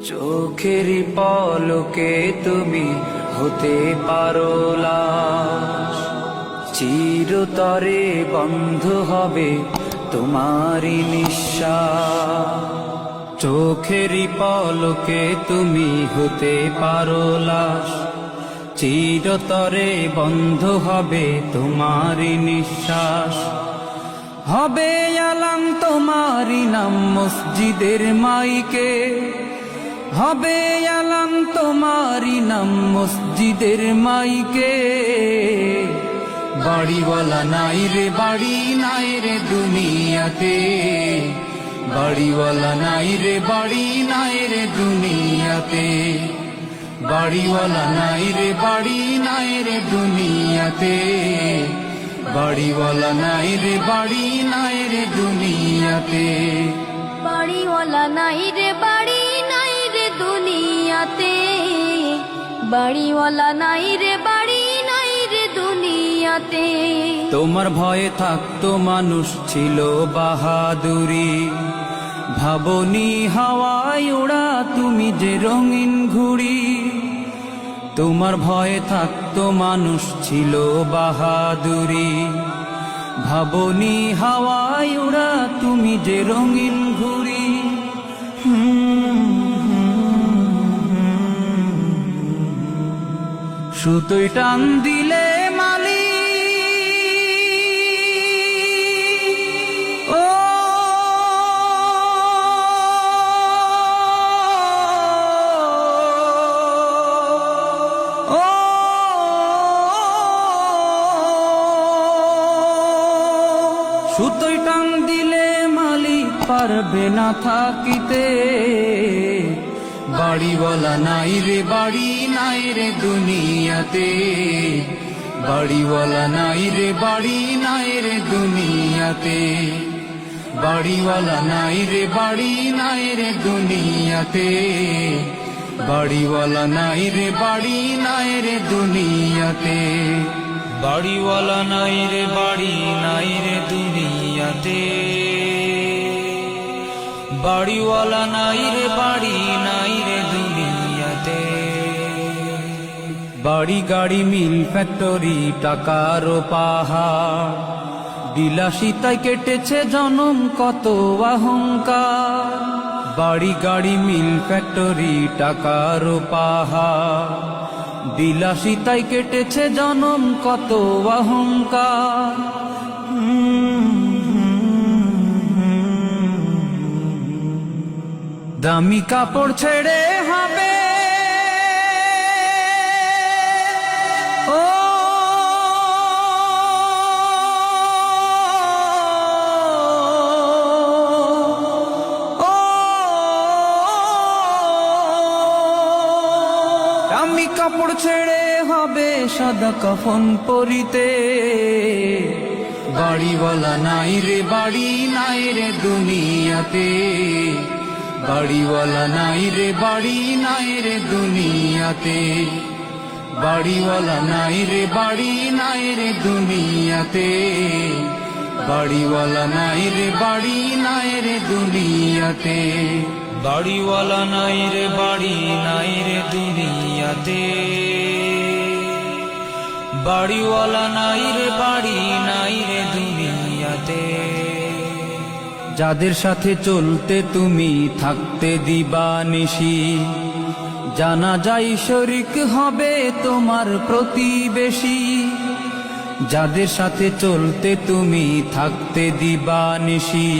চোখের পলকে তুমি হতে পারো লাশ, চিরতরে বন্ধ হবে তোমারই নিঃশ্বাস। চোখের পলকে তুমি হতে পারো লাশ, চিরতরে বন্ধ হবে তোমারই নিঃশ্বাস। হবে আলাম তোমারই নাম মসজিদের মাইকে, হবে আলাম তোমারই নাম মসজিদের মাইকে। বাড়িওয়ালা নাই রে বাড়ি নাই রে দুনিয়াতে, বাড়িওয়ালা নাই রে বাড়ি নাই রে দুনিয়াতে। বাড়িওয়ালা নাই রে বাড়ি নাই রে দুনিয়াতে, বাড়িওয়ালা নাই রে বাড়ি নাই রে দুনিয়াতে। বাড়িওয়ালা নাই রে বাড়ি নাই রে দুনিয়াতে, বাড়িওয়ালা নাই রে বাড়ি নাই রে দুনিয়াতে। তোমার ভয়ে থাকতো মানুষ ছিল বাহাদুরি, ভাবনি হাওয়ায় ওড়া তুমি যে রঙিন ঘুড়ি। তোমার ভয়ে থাকতো মানুষ ছিল বাহাদুরি, ভাবনি হাওয়ায় ওড়া তুমি যে রঙিন ঘুড়ি। সুতোয় টান দিলে মালি ও ও সুতোয় টান দিলে মালিক পারবে না থাকিতে। বাড়িওয়ালা নাই রে বাড়ি নাই রে দুনিয়াতে, বাড়িওয়ালা নাই রে বাড়ি নাই রে দুনিয়াতে। বাড়িওয়ালা নাই রে বাড়ি নাই রে দুনিয়াতে, বাড়িওয়ালা নাই রে বাড়ি নাই রে দুনিয়াতে। বাড়িওয়ালা নাই রে বাড়ি নাই রে দুনিয়াতে, বাড়িওয়ালা নাই রে বাড়ি নাই রে দুনিয়াতে। বাড়ি গাড়ি মিল ফ্যাক্টরি টাকার পাহাড়, বিলাসিতায় কেটেছে জনম কত অহংকার। বাড়ি গাড়ি মিল ফ্যাক্টরি টাকার পাহাড়, বিলাসিতায় কেটেছে জনম কত অহংকার। দামি কাপড় ছেড়ে হবে ও দামি কাপড় ছেড়ে হবে সাদা কাফন পরিতে। বাড়িওয়ালা নাই রে বাড়ি নাই রে দুনিয়াতে, বাড়িওয়ালা নাই রে বাড়ি নাই রে দুনিয়াতে। বাড়িওয়ালা নাই রে বাড়ি নাই রে দুনিয়াতে, বাড়িওয়ালা নাই রে বাড়ি নাই রে দুনিয়াতে। বাড়িওয়ালা নাই রে বাড়ি নাই রে দুনিয়াতে, বাড়িওয়ালা নাই রে বাড়ি নাই রে দুনিয়াতে। যাদের সাথে চলতে তুমি থাকতে দিবানিশি, জানা যায় শরিক হবে তোমার প্রতিবেশী। যাদের সাথে চলতে তুমি থাকতে দিবানিশি,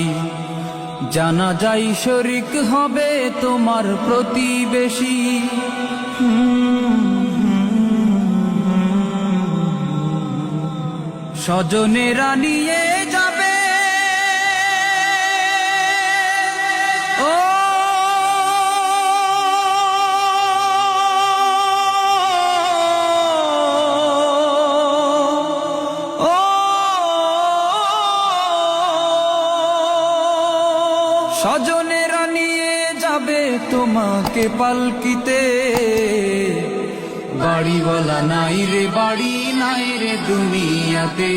জানা যায় শরিক হবে তোমার প্রতিবেশী। স্বজনেরা নিয়ে যাবে ও ও স্বজনেরা নিয়ে যাবে তোমাকে পালকিতে। বাড়িওয়ালা নাই রে বাড়ি নাই রে দুনিয়াতে,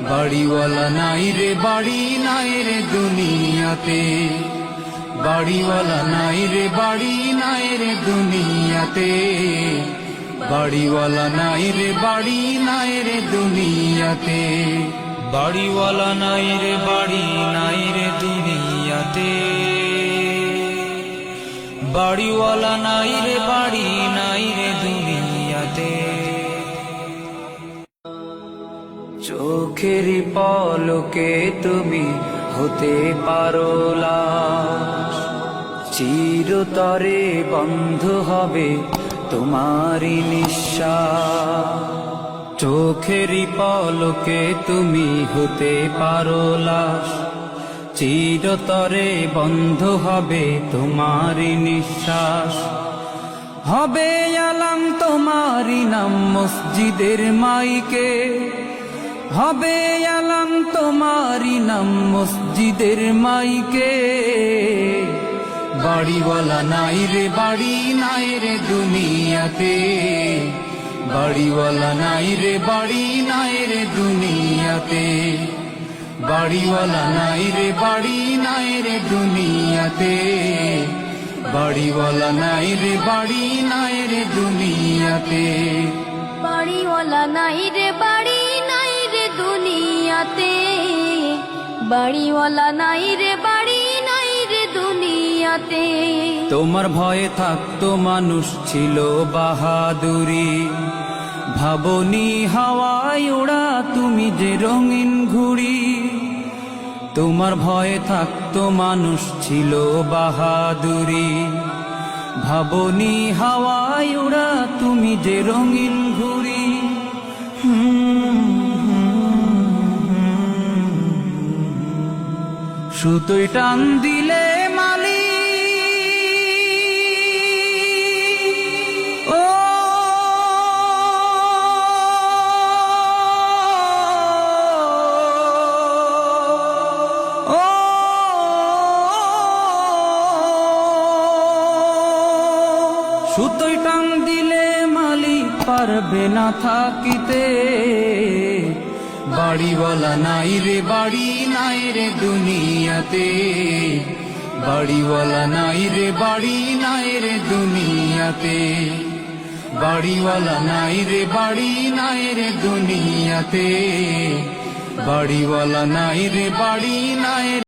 বাড়িওয়ালা নাই রে বাড়ি নাই রে দুনিয়াতে। বাড়িওয়ালা নাই রে বাড়ি নাই রে দুনিয়াতে, বাড়িওয়ালা নাই রে বাড়ি নাই রে দুনিয়াতে, বাড়িওয়ালা নাই রে বাড়ি নাই রে দুনিয়াতে, বাড়িওয়ালা নাই রে বাড়ি নাই রে দুনিয়াতে। চোখের পলকে তুমি হতে পারো লাশ, চিরতরে বন্ধ হবে তোমারি নিঃশ্বাস। চোখের পলকে তুমি হতে পারো লাশ, চিরতরে বন্ধ হবে তোমারি নিঃশ্বাস। হবে আলাম তোমারি নাম মসজিদের মাইকে, হবে আলাম তোমারি নাম মসজিদের মাইকে, বাড়িওয়ালা নাই রে বাড়ি নাই রে দুনিয়াতে, বাড়িওয়ালা নাই রে বাড়ি নাই রে দুনিয়াতে, বাড়িওয়ালা নাই রে বাড়ি নাই রে দুনিয়াতে, বাড়িওয়ালা নাই রে বাড়ি নাই রে দুনিয়াতে, বাড়িওয়ালা নাই রে বাড়ি নাই রে দুনিয়াতে, বাড়িওয়ালা নাই রে বাড়ি নাই রে দুনিয়াতে। তোমার ভয়ে থাকতো মানুষ ছিল বাহাদুরি, ভাবনি হাওয়ায় ওড়া তুমি যে রঙিন ঘুড়ি। তোমার ভয়ে থাকতো মানুষ ছিল বাহাদুরি, ভাবনি হাওয়ায় ওড়া তুমি যে রঙিন ঘুড়ি। সুতোয় টান দিলে মালি ও ও সুতোয় টান দিলে মালিক পারবে না থাকিতে, বাড়িওয়ালা নাই রে বাড়ি নাই রে দুনিয়াতে, বাড়িওয়ালা নাই রে বাড়ি নাই রে দুনিয়াতে, বাড়িওয়ালা নাই রে বাড়ি নাই রে দুনিয়াতে, বাড়িওয়ালা নাই রে বাড়ি নাই